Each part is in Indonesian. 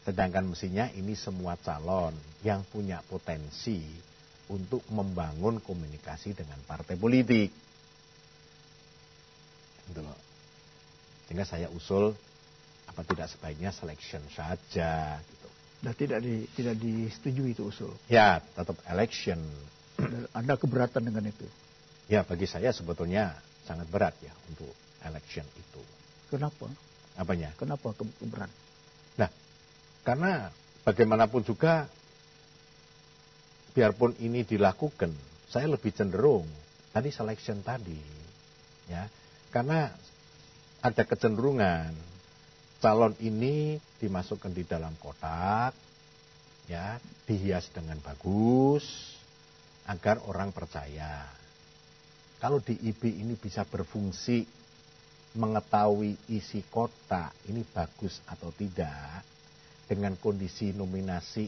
Sedangkan mestinya ini semua calon yang punya potensi untuk membangun komunikasi dengan partai politik. Gitu loh. Sehingga saya usul, apa tidak sebaiknya selection saja gitu. Dan tidak disetujui itu usul. Ya, tetap election. Anda keberatan dengan itu? Ya, bagi saya sebetulnya sangat berat ya untuk election itu. Kenapa? Apanya? Kenapa keberatan? Nah, karena bagaimanapun juga, biarpun ini dilakukan, saya lebih cenderung tadi selection tadi, ya, karena ada kecenderungan calon ini dimasukkan di dalam kotak, ya, dihias dengan bagus, agar orang percaya. Kalau di IB ini bisa berfungsi mengetahui isi kotak ini bagus atau tidak, dengan kondisi nominasi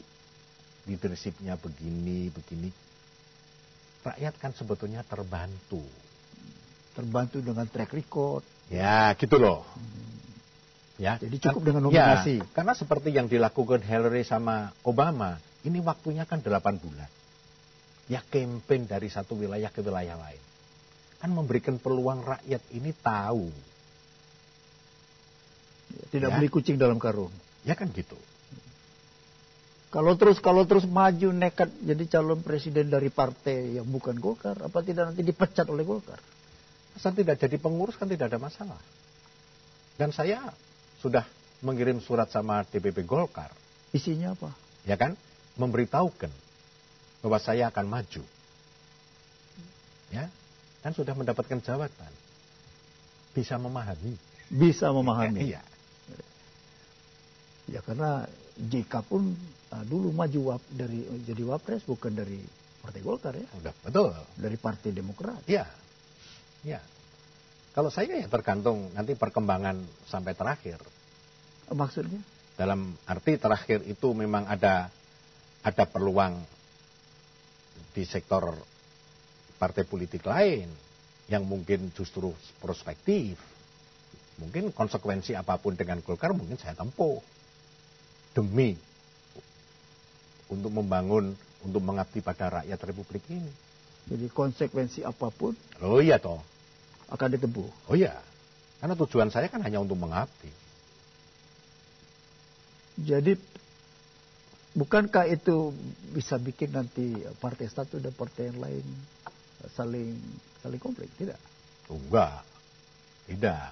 leadershipnya begini, rakyat kan sebetulnya terbantu. Terbantu dengan track record. Ya, gitu loh. Ya, jadi cukup dengan nominasi. Ya, karena seperti yang dilakukan Hillary sama Obama, ini waktunya kan 8 bulan. Ya, campaign dari satu wilayah ke wilayah lain. Kan memberikan peluang rakyat ini tahu. Tidak beli kucing dalam karung. Ya kan gitu. Kalau terus maju nekat jadi calon presiden dari partai yang bukan Golkar, apa tidak nanti dipecat oleh Golkar? Asal tidak jadi pengurus kan tidak ada masalah. Dan saya sudah mengirim surat sama DPP Golkar. Isinya apa? Ya kan? Memberitahukan bahwa saya akan maju. Ya, kan sudah mendapatkan jawaban. Bisa memahami. Bisa memahami. Iya. Ya karena JK pun dulu maju jadi wapres bukan dari Partai Golkar ya. Udah, betul. Dari Partai Demokrat. Iya. Ya. Kalau saya ya tergantung nanti perkembangan sampai terakhir. Maksudnya? Dalam arti terakhir itu memang ada peluang di sektor partai politik lain yang mungkin justru prospektif. Mungkin konsekuensi apapun dengan Golkar mungkin saya tempuh. Demi untuk membangun, untuk mengabdi pada rakyat Republik ini. Jadi konsekuensi apapun? Oh iya toh. Akan ditempuh? Oh iya. Karena tujuan saya kan hanya untuk mengabdi. Jadi bukankah itu bisa bikin nanti partai satu dan partai yang lain saling konflik? Tidak? Enggak. Tidak.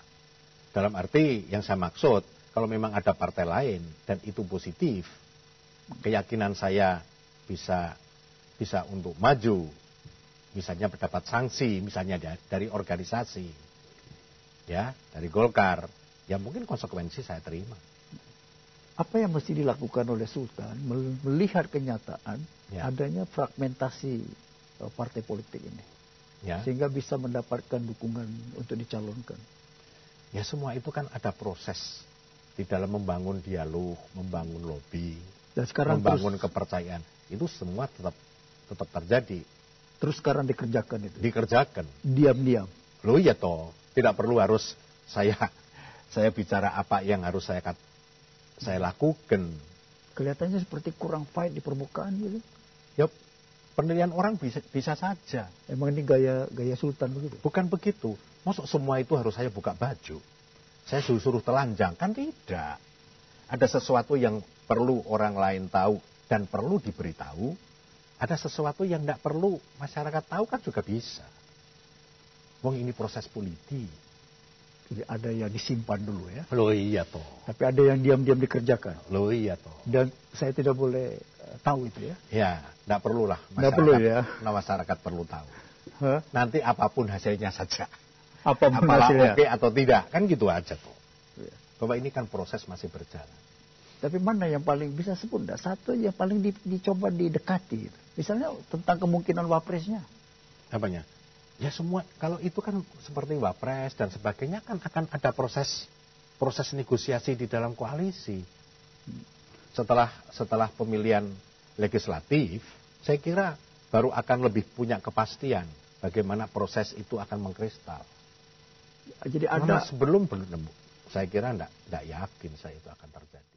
Dalam arti yang saya maksud, kalau memang ada partai lain dan itu positif, keyakinan saya bisa untuk maju, misalnya mendapat sanksi, misalnya dari organisasi, ya, dari Golkar, ya mungkin konsekuensi saya terima. Apa yang mesti dilakukan oleh Sultan melihat kenyataan adanya fragmentasi partai politik ini, sehingga bisa mendapatkan dukungan untuk dicalonkan? Ya semua itu kan ada proses di dalam membangun dialog, membangun lobby, dan sekarang membangun kepercayaan. Itu semua tetap terjadi. Terus sekarang dikerjakan itu? Dikerjakan. Diam-diam? Loh iya toh, tidak perlu harus saya bicara apa yang harus saya lakukan. Kelihatannya seperti kurang fight di permukaan gitu. Ya, penilaian orang bisa saja. Emang ini gaya Sultan begitu? Bukan begitu. Maksud semua itu harus saya buka baju. Saya suruh telanjang, kan tidak. Ada sesuatu yang perlu orang lain tahu dan perlu diberitahu. Ada sesuatu yang tidak perlu masyarakat tahu kan juga bisa. Wong ini proses politik. Jadi ada yang disimpan dulu ya. Loh iya toh. Tapi ada yang diam-diam dikerjakan. Loh iya toh. Dan saya tidak boleh tahu itu ya. Ya, tidak perlulah. Tidak perlu ya. Masyarakat perlu tahu. Huh? Nanti apapun hasilnya saja. Apapun apalah hasilnya. oke atau tidak, kan gitu aja tuh. Ya. Bahwa ini kan proses masih berjalan. Tapi mana yang paling bisa sebut? Satu yang paling dicoba didekati. Misalnya tentang kemungkinan wapresnya. Apanya? Ya semua, kalau itu kan seperti wapres dan sebagainya kan akan ada proses negosiasi di dalam koalisi. Setelah pemilihan legislatif, saya kira baru akan lebih punya kepastian bagaimana proses itu akan mengkristal. Jadi Karena sebelum saya kira enggak yakin saya itu akan terjadi.